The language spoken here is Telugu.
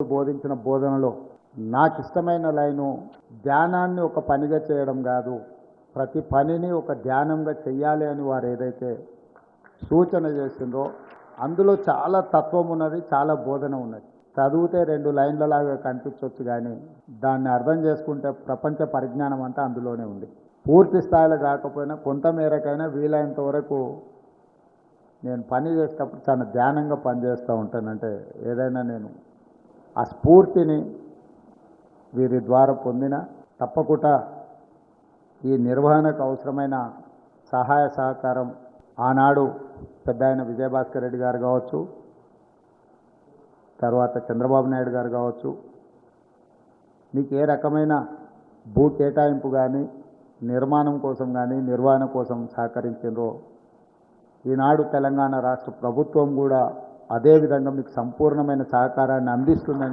బోధించిన బోధనలో నాకు ఇష్టమైన లైను ధ్యానాన్ని ఒక పనిగా చేయడం కాదు, ప్రతి పనిని ఒక ధ్యానంగా చెయ్యాలి అని వారు ఏదైతే సూచన చేసిందో అందులో చాలా తత్వం ఉన్నది, చాలా బోధన ఉన్నది. చదివితే 2 లైన్లలాగా కనిపించవచ్చు, కానీ దాన్ని అర్థం చేసుకుంటే ప్రపంచ పరిజ్ఞానం అంతా అందులోనే ఉంది. పూర్తి స్థాయిలో కాకపోయినా కొంత మేరకైనా వీలైనంత వరకు నేను పని చేసేటప్పుడు చాలా ధ్యానంగా పనిచేస్తూ ఉంటానంటే ఏదైనా నేను ఆ స్ఫూర్తిని వీరి ద్వారా పొందిన తప్పకుండా ఈ నిర్వహణకు అవసరమైన సహాయ సహకారం ఆనాడు పెద్ద ఆయన విజయభాస్కర్ రెడ్డి గారు కావచ్చు, తర్వాత చంద్రబాబు నాయుడు గారు కావచ్చు, మీకు ఏ రకమైన భూ కేటాయింపు కానీ నిర్మాణం కోసం కానీ నిర్వహణ కోసం సహకరించారో ఈనాడు తెలంగాణ రాష్ట్ర ప్రభుత్వం కూడా అదేవిధంగా మీకు సంపూర్ణమైన సహకారాన్ని అందిస్తుందని